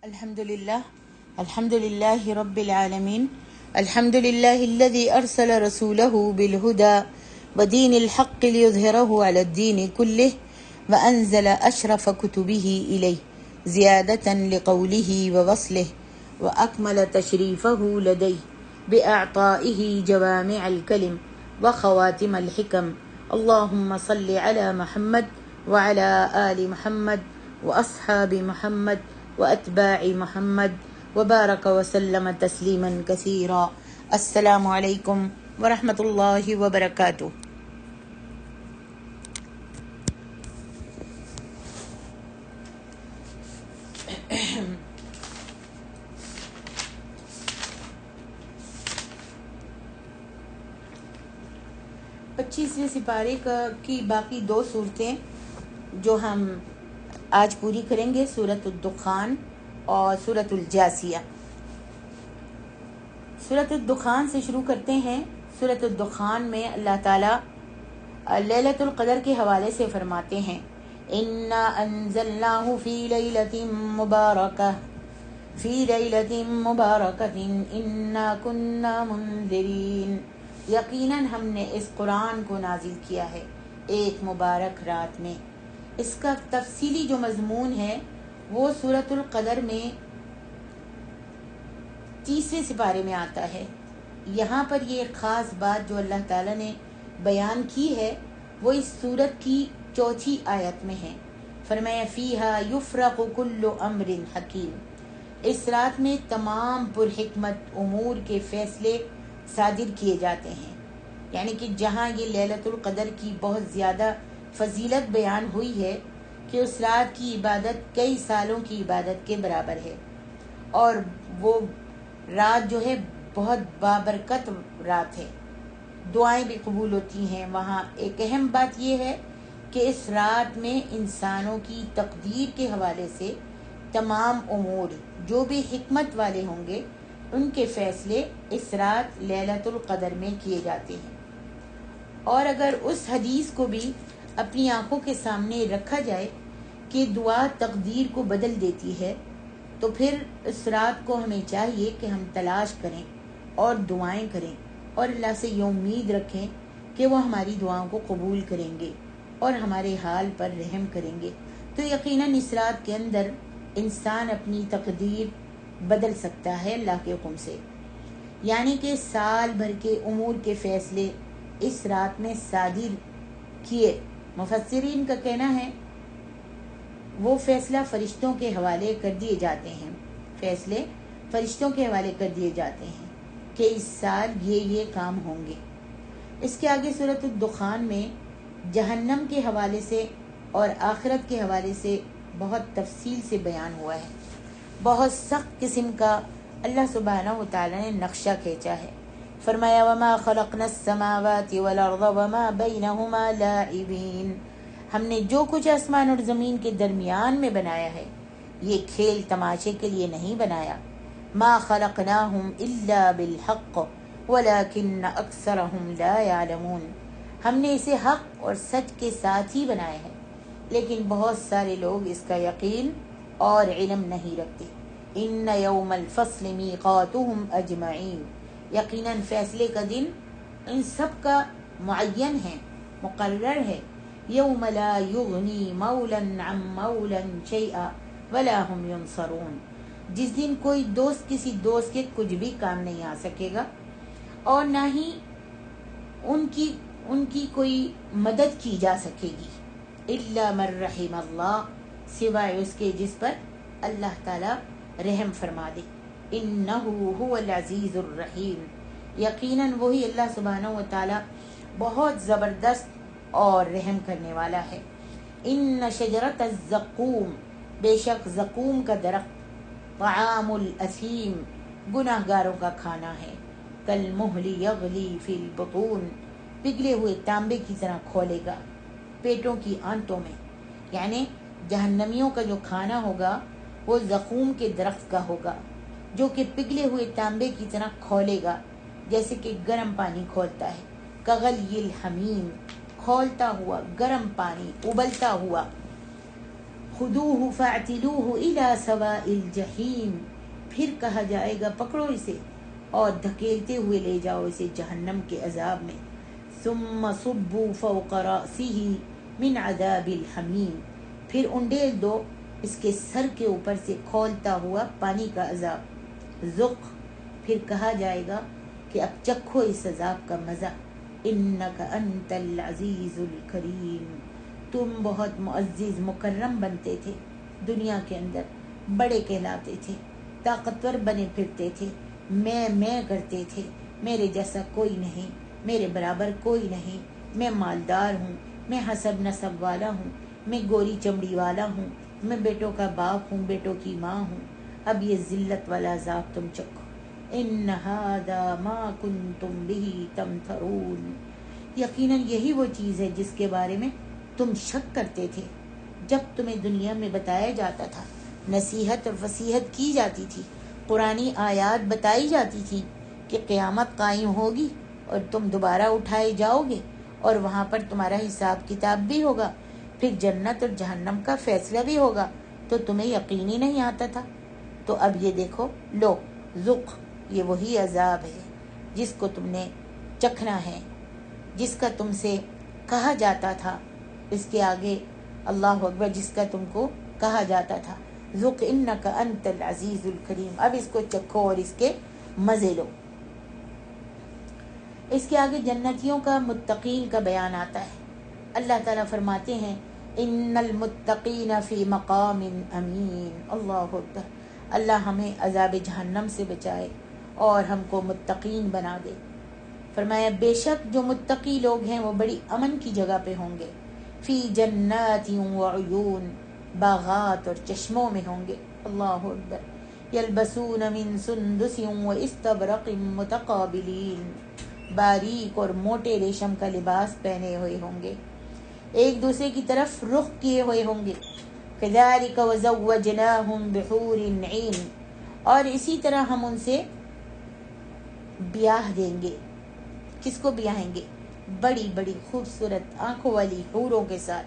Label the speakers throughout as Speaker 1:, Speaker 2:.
Speaker 1: الحمد لله رب العالمين. الحمد لله الذي أرسل رسوله بالهدى ودين الحق ليظهره على الدين كله وأنزل أشرف كتبه إليه زيادة لقوله ووصله وأكمل تشريفه لديه بإعطائه جوامع الكلم وخواتم الحكم. اللهم صل على محمد وعلى آل محمد وأصحاب محمد وأتباع محمد وبارك وسلم تسلیما کثیرا. السلام علیکم ورحمۃ اللہ وبرکاتہ. پچیسویں سپارے کی باقی دو صورتیں جو ہم آج پوری کریں گے، سورۃ الدخان اور سورۃ الجاثیہ. سورۃ الدخان سے شروع کرتے ہیں. سورۃ الدخان میں اللہ تعالیٰ لیلۃ القدر کے حوالے سے فرماتے ہیں اِنَّا أَنزَلْنَاهُ فِي لَيْلَةٍ مُبَارَكَةٍ إِنَّا كُنَّا مُنذِرِينَ. یقیناً ہم نے اس قرآن کو نازل کیا ہے ایک مبارک رات میں. اس کا تفصیلی جو مضمون ہے وہ سورۃ القدر میں 30ویں سپارے میں آتا ہے. یہاں پر یہ خاص بات جو اللہ تعالیٰ نے بیان کی ہے وہ اس سورت کی 4 آیت میں ہے. فرمایا فیہا یفرق کل امر حکیم. اس رات میں تمام پرحکمت امور کے فیصلے صادر کیے جاتے ہیں. یعنی کہ جہاں یہ لیلۃ القدر کی بہت زیادہ فضیلت بیان ہوئی ہے کہ اس رات کی عبادت کئی سالوں کی عبادت کے برابر ہے، اور وہ رات جو ہے بہت بابرکت رات ہے، دعائیں بھی قبول ہوتی ہیں. وہاں ایک اہم بات یہ ہے کہ اس رات میں انسانوں کی تقدیر کے حوالے سے تمام امور جو بھی حکمت والے ہوں گے ان کے فیصلے اس رات لیلۃ القدر میں کیے جاتے ہیں. اور اگر اس حدیث کو بھی اپنی آنکھوں کے سامنے رکھا جائے کہ دعا تقدیر کو بدل دیتی ہے، تو پھر اس رات کو ہمیں چاہیے کہ ہم تلاش کریں اور دعائیں کریں اور اللہ سے یہ امید رکھیں کہ وہ ہماری دعاؤں کو قبول کریں گے اور ہمارے حال پر رحم کریں گے. تو یقیناً اس رات کے اندر انسان اپنی تقدیر بدل سکتا ہے اللہ کے حکم سے. یعنی کہ سال بھر کے امور کے فیصلے اس رات میں صادر کیے. مفسرین کا کہنا ہے وہ فیصلہ فرشتوں کے حوالے کر دیے جاتے ہیں، فیصلے فرشتوں کے حوالے کر دیے جاتے ہیں کہ اس سال یہ کام ہوں گے. اس کے آگے سورۃ الدخان میں جہنم کے حوالے سے اور آخرت کے حوالے سے بہت تفصیل سے بیان ہوا ہے. بہت سخت قسم کا اللہ سبحانہ و تعالیٰ نے نقشہ کھینچا ہے. فرمایا وما خلقنا السماوات والارض وما بینہما لاعبین. ہم نے جو کچھ آسمان اور زمین کے درمیان میں بنایا ہے یہ کھیل تماشے کے لیے نہیں بنایا. ما خلقناہم الا بالحق ولکن اکثرہم لا یعلمون. ہم نے اسے حق اور سچ کے ساتھ ہی بنایا ہے لیکن بہت سارے لوگ اس کا یقین اور علم نہیں رکھتے. ان یوم الفصل میقاتہم اجمعین. یقیناً فیصلے کا دن ان سب کا معین ہے، مقرر ہے. یوم لا یغنی مولا عن مولا شیئا ولا هم ینصرون. جس دن کوئی دوست کسی دوست کے کچھ بھی کام نہیں آ سکے گا اور نہ ہی ان کی کوئی مدد کی جا سکے گی. الا من رحم اللہ، سوائے اس کے جس پر اللہ تعالی رحم فرما دے. انہ هو العزیز الرحیم. یقیناً وہی اللہ سبحانہ و تعالی بہت زبردست اور رحم کرنے والا ہے. ان شجرۃ الزقوم، بے شک زقوم کا درخت، طعام الاثیم، گناہ گاروں کا کھانا ہے. کالمہل یغلی فی البطون، پگھلے ہوئے تانبے کی طرح کھولے گا پیٹوں کی آنتوں میں. یعنی جہنمیوں کا جو کھانا ہوگا وہ زقوم کے درخت کا ہوگا جو کہ پگھلے ہوئے تانبے کی طرح کھولے گا جیسے کہ گرم پانی کھولتا ہے. کغلی الحمیم، کھولتا ہوا گرم پانی، ابلتا ہوا خذوہ فاعتلوہ الی سواء الجحیم، پھر کہا جائے گا پکڑو اسے اور دھکیلتے ہوئے لے جاؤ اسے جہنم کے عذاب میں. ثم صبوا فوق رأسہ من عذاب الحمیم، پھر انڈیل دو اس کے سر کے اوپر سے کھولتا ہوا پانی کا عذاب. ذق، پھر کہا جائے گا کہ اب چکھو اس عذاب کا مزہ. انک انت العزیز الکریم، تم بہت معزز مکرم بنتے تھے دنیا کے اندر، بڑے کہلاتے تھے، طاقتور بنے پھرتے تھے، میں کرتے تھے، میرے جیسا کوئی نہیں، میرے برابر کوئی نہیں، میں مالدار ہوں، میں حسب نسب والا ہوں، میں گوری چمڑی والا ہوں، میں بیٹوں کا باپ ہوں، بیٹوں کی ماں ہوں. اب یہ ذلت والا عذاب تم چکھو. ان ھذا ما کنتم بہ تمترون، یقیناً یہی وہ چیز ہے جس کے بارے میں تم شک کرتے تھے جب تمہیں دنیا میں بتایا جاتا تھا، نصیحت اور وصیحت کی جاتی تھی، قرآنی آیات بتائی جاتی تھی کہ قیامت قائم ہوگی اور تم دوبارہ اٹھائے جاؤ گے اور وہاں پر تمہارا حساب کتاب بھی ہوگا، پھر جنت اور جہنم کا فیصلہ بھی ہوگا، تو تمہیں یقین ہی نہیں آتا تھا. تو اب یہ دیکھو، لو ذق، یہ وہی عذاب ہے جس کو تم نے چکھنا ہے، جس کا تم سے کہا جاتا تھا. اس کے آگے اللہ اکبر، جس کا تم کو کہا جاتا تھا ذق انک انت العزیز الکریم، اب اس کو چکھو اور اس کے مزے لو. اس کے آگے جنتیوں کا، متقین کا بیان آتا ہے. اللہ تعالیٰ فرماتے ہیں ان المتقین فی مقام امین. اللہ اکبر، اللہ ہمیں عذاب جہنم سے بچائے اور ہم کو متقین بنا دے. فرمایا بے شک جو متقی لوگ ہیں وہ بڑی امن کی جگہ پہ ہوں گے. فی جنات وعیون، باغات اور چشموں میں ہوں گے. اللہ اکبر. یلبسون من سندس واستبرق متقابلین، باریک اور موٹے ریشم کا لباس پہنے ہوئے ہوں گے، ایک دوسرے کی طرف رخ کیے ہوئے ہوں گے. کذالک وزوجناہم بحور عین، اور اسی طرح ہم ان سے بیاہ دیں گے. کس کو بیاہیں گے؟ بڑی بڑی خوبصورت آنکھوں والی حوروں کے ساتھ.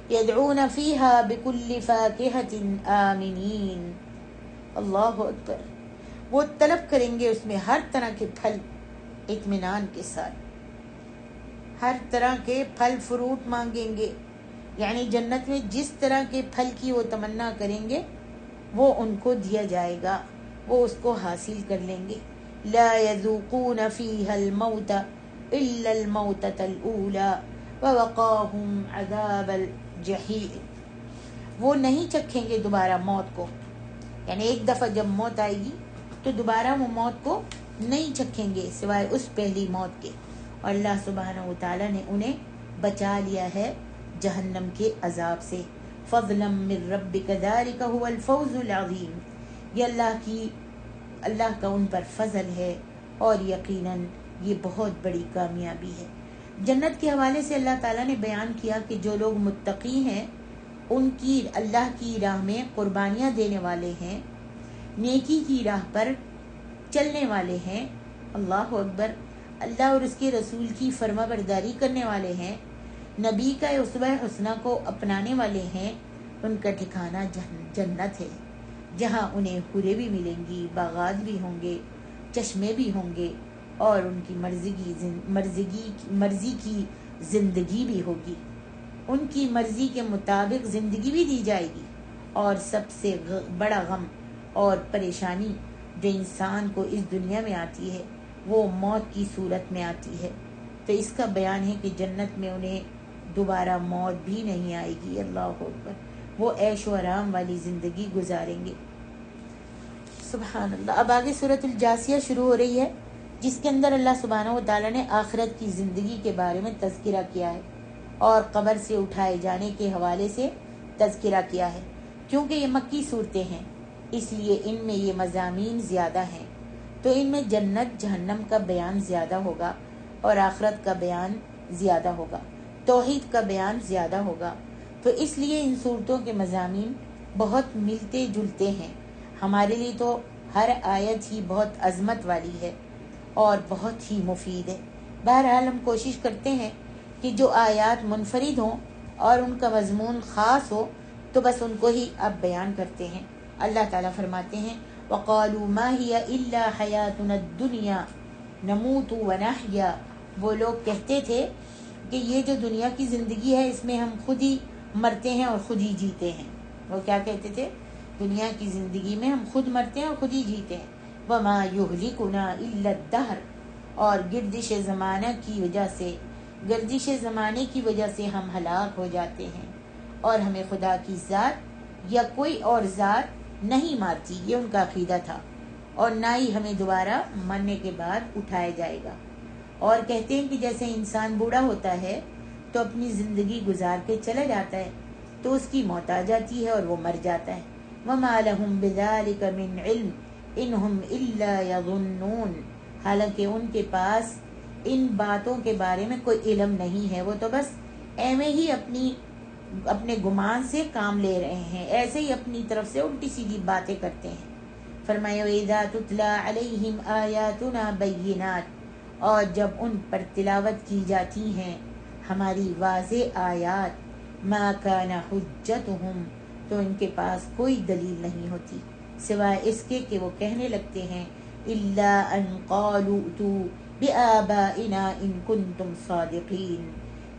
Speaker 1: یدعون فیہا بکل فاکہۃ آمنین. اللہ اکبر. وہ طلب کریں گے اس میں ہر طرح کے پھل اطمینان کے ساتھ، ہر طرح کے پھل فروٹ مانگیں گے. یعنی جنت میں جس طرح کے پھل کی وہ تمنا کریں گے وہ ان کو دیا جائے گا، وہ اس کو حاصل کر لیں گے. لا يذوقون فيها الموت الا الموتة الاولى ووقاهم عذاب الجحیم. وہ نہیں چکھیں گے دوبارہ موت کو، یعنی ایک دفعہ جب موت آئے گی تو دوبارہ وہ موت کو نہیں چکھیں گے سوائے اس پہلی موت کے. اور اللہ سبحانہ و تعالیٰ نے انہیں بچا لیا ہے جہنم کے عذاب سے. فضلا من ربک ذلک هو الفوز العظیم، یہ اللہ کا ان پر فضل ہے اور یقیناً یہ بہت بڑی کامیابی ہے. جنت کے حوالے سے اللہ تعالیٰ نے بیان کیا کہ جو لوگ متقی ہیں، ان کی اللہ کی راہ میں قربانیاں دینے والے ہیں، نیکی کی راہ پر چلنے والے ہیں، اللہ اکبر، اللہ اور اس کے رسول کی فرما برداری کرنے والے ہیں، نبی کا اسوہ حسنہ کو اپنانے والے ہیں، ان کا ٹھکانہ جنت ہے، جہاں انہیں حوریں بھی ملیں گی، باغات بھی ہوں گے، چشمے بھی ہوں گے، اور ان کی مرضی کی زندگی بھی ہوگی، ان کی مرضی کے مطابق زندگی بھی دی جائے گی. اور سب سے بڑا غم اور پریشانی جو انسان کو اس دنیا میں آتی ہے وہ موت کی صورت میں آتی ہے. تو اس کا بیان ہے کہ جنت میں انہیں دوبارہ موت بھی نہیں آئے گی. اللہ اکبر. وہ عیش و آرام والی زندگی گزاریں گے. سبحان اللہ. اب آگے سورۃ الجاثیہ شروع ہو رہی ہے، جس کے اندر اللہ سبحانہ و تعالیٰ نے آخرت کی زندگی کے بارے میں تذکرہ کیا ہے اور قبر سے اٹھائے جانے کے حوالے سے تذکرہ کیا ہے. کیونکہ یہ مکی صورتیں ہیں اس لیے ان میں یہ مضامین زیادہ ہیں، تو ان میں جنت جہنم کا بیان زیادہ ہوگا اور آخرت کا بیان زیادہ ہوگا، توحید کا بیان زیادہ ہوگا. تو اس لیے ان صورتوں کے مضامین بہت ملتے جلتے ہیں. ہمارے لیے تو ہر آیت ہی بہت عظمت والی ہے اور بہت ہی مفید ہے. بہرحال ہم کوشش کرتے ہیں کہ جو آیات منفرد ہوں اور ان کا مضمون خاص ہو تو بس ان کو ہی آپ بیان کرتے ہیں۔ اللہ تعالیٰ فرماتے ہیں وَقَالُوا مَا هِيَ إِلَّا حَيَاتُنَا الدُّنْيَا نَمُوتُ وَنَحْيَا، وہ لوگ کہتے تھے کہ یہ جو دنیا کی زندگی ہے اس میں ہم خود ہی مرتے ہیں اور خود ہی جیتے ہیں۔ وہ کیا کہتے تھے؟ دنیا کی زندگی میں ہم خود مرتے ہیں اور خود ہی جیتے ہیں۔ وَمَا يُهْلِكُنَا إِلَّا الدَّهْرُ، اور گردش زمانے کی وجہ سے ہم ہلاک ہو جاتے ہیں، اور ہمیں خدا کی ذات یا کوئی اور ذات نہیں مارتی، یہ ان کا عقیدہ تھا، اور نہ ہی ہمیں دوبارہ مرنے کے بعد اٹھایا جائے گا۔ اور کہتے ہیں کہ جیسے انسان بوڑھا ہوتا ہے تو اپنی زندگی گزار کے چلا جاتا ہے تو اس کی موت آ جاتی ہے اور وہ مر جاتا ہے۔ وَمَا لَهُم بِذَلِكَ مِنْ عِلْمٍ إِنْ هُمْ إِلَّا يَظُنُّونَ، حالانکہ ان کے پاس ان باتوں کے بارے میں کوئی علم نہیں ہے، وہ تو بس ایویں ہی اپنے گمان سے کام لے رہے ہیں، ایسے ہی اپنی طرف سے الٹی سیدھی باتیں کرتے ہیں۔ فرمایا وَإِذَا تُتْلَى عَلَيْهِمْ آيَاتُنَا بَيِّنَاتٍ، اور جب ان پر تلاوت کی جاتی ہیں ہماری واضح آیات، مَا كَانَ حُجَّتُهُمْ، تو ان کے پاس کوئی دلیل نہیں ہوتی سوائے اس کے کہ وہ کہنے لگتے ہیں إِلَّا أَن قَالُوا ائْتُوا بِآبَائِنَا إِن كُنتُمْ صَادِقِينَ،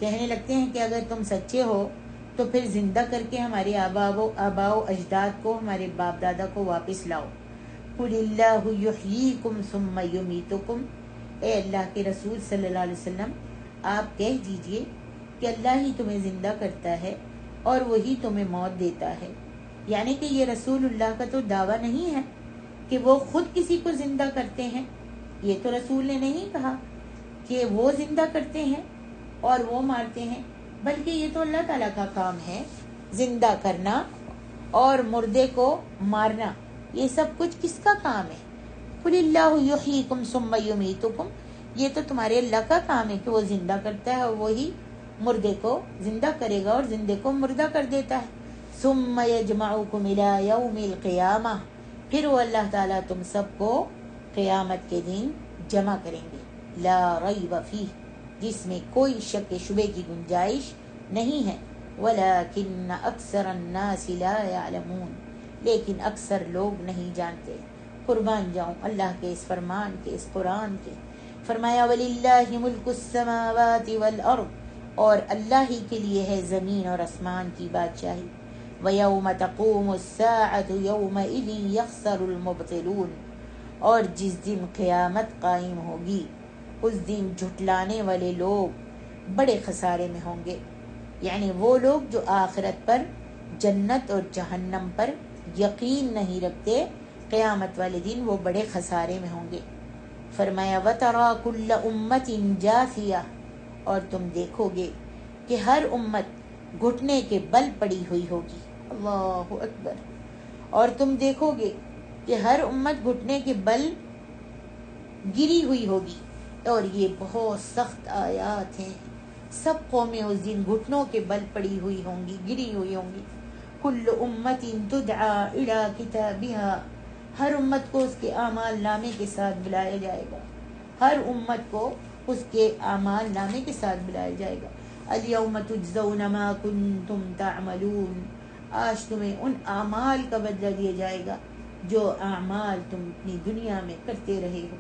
Speaker 1: کہنے لگتے ہیں کہ اگر تم سچے ہو تو پھر زندہ کر کے ہمارے آباء و اجداد کو، ہمارے باپ دادا کو واپس لاؤ۔ قُلِ اللَّهُ يُحْيِيكُمْ ثُمَّ يُمِيتُكُمْ، اے اللہ کے رسول صلی اللہ علیہ وسلم آپ کہہ دیجئے کہ اللہ ہی تمہیں زندہ کرتا ہے اور وہی تمہیں موت دیتا ہے۔ یعنی کہ یہ رسول اللہ کا تو دعویٰ نہیں ہے کہ وہ خود کسی کو زندہ کرتے ہیں، یہ تو رسول نے نہیں کہا کہ وہ زندہ کرتے ہیں اور وہ مارتے ہیں، بلکہ یہ تو اللہ تعالیٰ کا کام ہے زندہ کرنا اور مردے کو مارنا، یہ سب کچھ کس کا کام ہے؟ قُلِ اللَّهُ يُحْيِيكُمْ ثُمَّ يُمِيتُكُمْ، یہ تو تمہارے اللہ کا کام ہے کہ وہ زندہ کرتا ہے اور وہی مردے کو زندہ کرے گا اور زندے کو مردہ کر دیتا ہے۔ ثُمَّ يَجْمَعُكُمْ إِلَى يَوْمِ الْقِيَامَةِ، پھر وہ اللہ تعالیٰ تم سب کو قیامت کے دن جمع کریں گے، لا ریب فیہ، جس میں کوئی شک شبے کی گنجائش نہیں ہے، وَلَكِنَّ أَكْثَرَ النَّاسِ لَا يَعْلَمُونَ، لیکن اکثر لوگ نہیں جانتے۔ قربان جاؤں اللہ کے اس فرمان کے، اس قرآن کے۔ فرمایا وَلِلَّهِ مُلْكُ السَّمَاوَاتِ وَالْأَرْضِ، اور اللہ ہی کے لیے ہے زمین اور آسمان کی بادشاہی۔ وَيَوْمَ تَقُومُ السَّاعَةُ يَوْمَئِذٍ يَخْسَرُ الْمُبْطِلُونَ، اور جس دن قیامت قائم ہوگی اس دن جھٹلانے والے لوگ بڑے خسارے میں ہوں گے، یعنی وہ لوگ جو آخرت پر، جنت اور جہنم پر یقین نہیں رکھتے، قیامت والے دن وہ بڑے خسارے میں ہوں گے۔ فرمایا وَتَرَى كُلَّ أُمَّةٍ جَاثِيَةٍ، اور تم دیکھو گے کہ ہر امت گھٹنے کے بل پڑی ہوئی ہوگی، اللہ اکبر، اور تم دیکھو گے کہ ہر امت گھٹنے کے بل گری ہوئی ہوگی، اور یہ بہت سخت آیات ہیں۔ سب قومیں اس دن گھٹنوں کے بل پڑی ہوئی ہوں گی، گری ہوئی ہوں گی۔ کل امت تدعا الی کتابها، ہر امت کو اس کے اعمال نامے کے ساتھ بلایا جائے گا، ہر امت کو اس کے اعمال نامے کے ساتھ بلایا جائے گا۔ الیوم تجزون ما کنتم تعملون، آج تمہیں ان اعمال کا بدلہ دیا جائے گا جو اعمال تم اپنی دنیا میں کرتے رہے ہو۔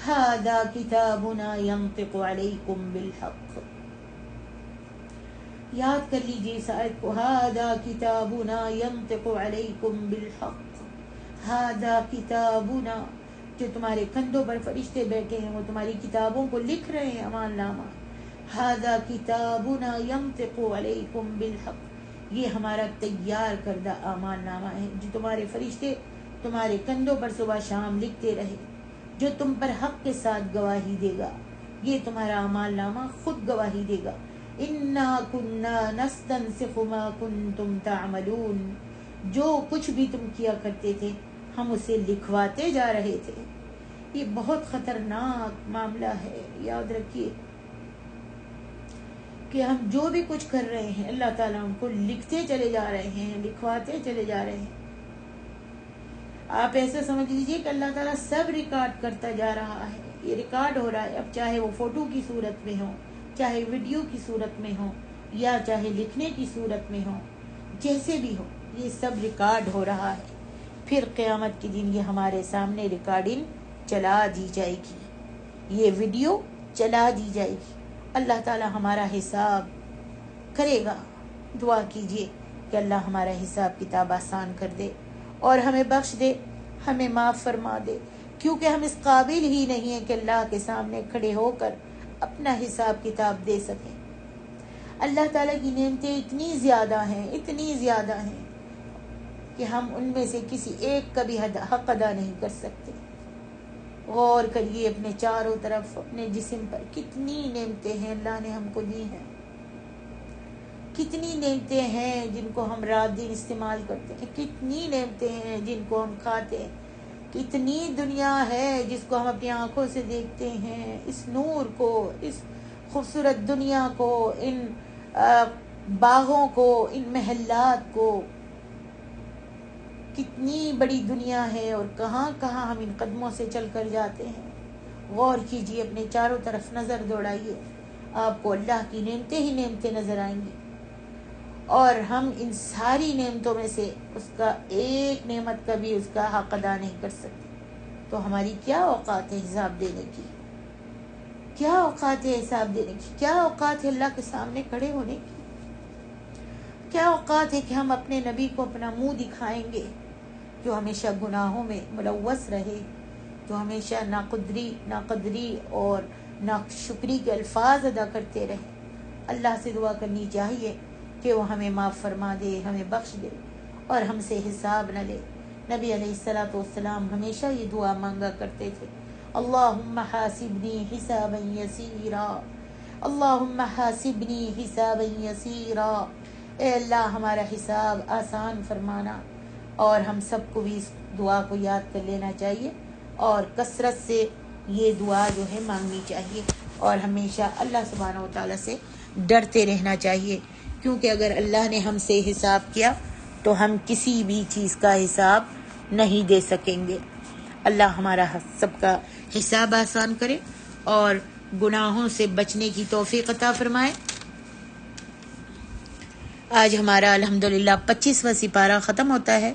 Speaker 1: ھذا کتابنا ینطق علیکم بالحق، یاد کر لیجیے اس آیت کو، ھذا کتابنا ینطق علیکم بالحق، ھذا کتابنا، جو تمہارے کندھوں پر فرشتے بیٹھے ہیں وہ تمہاری کتابوں کو لکھ رہے ہیں اعمال نامہ۔ ھذا کتابنا ینطق علیکم بالحق، یہ ہمارا تیار کردہ اعمال نامہ ہے جو تمہارے فرشتے تمہارے کندھوں پر صبح شام لکھتے رہے، جو تم پر حق کے ساتھ گواہی دے گا، یہ تمہارا اعمال نامہ خود گواہی دے گا۔ انا کنا نستنسخ ما کنتم تعملون، جو کچھ بھی تم کیا کرتے تھے ہم اسے لکھواتے جا رہے تھے۔ یہ بہت خطرناک معاملہ ہے، یاد رکھیے کہ ہم جو بھی کچھ کر رہے ہیں اللہ تعالیٰ ان کو لکھتے چلے جا رہے ہیں، لکھواتے چلے جا رہے ہیں۔ آپ ایسا سمجھ لیجئے کہ اللہ تعالیٰ سب ریکارڈ کرتا جا رہا ہے، یہ ریکارڈ ہو رہا ہے، اب چاہے وہ فوٹو کی صورت میں ہو، چاہے ویڈیو کی صورت میں ہو، یا چاہے لکھنے کی صورت میں ہو، جیسے بھی ہو یہ سب ریکارڈ ہو رہا ہے. پھر قیامت کے دن یہ ہمارے سامنے ریکارڈنگ چلا دی جائے گی، یہ ویڈیو چلا دی جائے گی. اللہ تعالی ہمارا حساب کرے گا. دعا کیجئے کہ اللہ ہمارا حساب کتاب آسان کر دے اور ہمیں بخش دے، ہمیں معاف فرما دے، کیونکہ ہم اس قابل ہی نہیں ہیں کہ اللہ کے سامنے کھڑے ہو کر اپنا حساب کتاب دے سکیں. اللہ تعالیٰ کی نعمتیں اتنی زیادہ ہیں کہ ہم ان میں سے کسی ایک کا بھی حق ادا نہیں کر سکتے. غور کریے اپنے چاروں طرف، اپنے جسم پر کتنی نعمتیں ہیں اللہ نے ہم کو دی ہیں، کتنی نعمتیں ہیں جن کو ہم رات دن استعمال کرتے ہیں، کتنی نعمتیں ہیں جن کو ہم کھاتے ہیں، کتنی دنیا ہے جس کو ہم اپنی آنکھوں سے دیکھتے ہیں. اس نور کو، اس خوبصورت دنیا کو، ان باغوں کو، ان محلات کو، کتنی بڑی دنیا ہے اور کہاں کہاں ہم ان قدموں سے چل کر جاتے ہیں. غور کیجیے، اپنے چاروں طرف نظر دوڑائیے، آپ کو اللہ کی نعمتیں ہی نعمتیں نظر آئیں گی. اور ہم ان ساری نعمتوں میں سے اس کا ایک نعمت کا بھی اس کا حق ادا نہیں کر سکتے. تو ہماری کیا اوقات ہے حساب دینے کی، کیا اوقات ہے حساب دینے کی، کیا اوقات ہے اللہ کے سامنے کھڑے ہونے کی، کیا اوقات ہے کہ ہم اپنے نبی کو اپنا منہ دکھائیں گے جو ہمیشہ گناہوں میں ملوث رہے، جو ہمیشہ ناقدری اور ناشکری کے الفاظ ادا کرتے رہے. اللہ سے دعا کرنی چاہیے کہ وہ ہمیں معاف فرما دے، ہمیں بخش دے اور ہم سے حساب نہ لے. نبی علیہ الصلوۃ والسلام ہمیشہ یہ دعا مانگا کرتے تھے، اللہم حاسبنی حسابا یسیرا، اللہم حاسبنی حسابا یسیرا. اے اللہ ہمارا حساب آسان فرمانا. اور ہم سب کو بھی اس دعا کو یاد کر لینا چاہیے اور کثرت سے یہ دعا جو ہے مانگنی چاہیے اور ہمیشہ اللہ سبحانہ و تعالیٰ سے ڈرتے رہنا چاہیے، کیونکہ اگر اللہ نے ہم سے حساب کیا تو ہم کسی بھی چیز کا حساب نہیں دے سکیں گے. اللہ ہمارا سب کا حساب آسان کرے اور گناہوں سے بچنے کی توفیق عطا فرمائے. آج ہمارا الحمدللہ 25واں سپارہ ختم ہوتا ہے.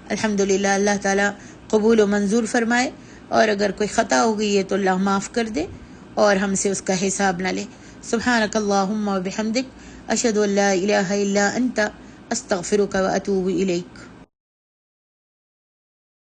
Speaker 1: الحمدللہ اللہ تعالیٰ قبول و منظور فرمائے، اور اگر کوئی خطا ہو گئی ہے تو اللہ معاف کر دے اور ہم سے اس کا حساب نہ لے. سبحانک اللہم و بحمدک، اشہد ان لا الہ الا انت، استغفرک و اتوب الیک.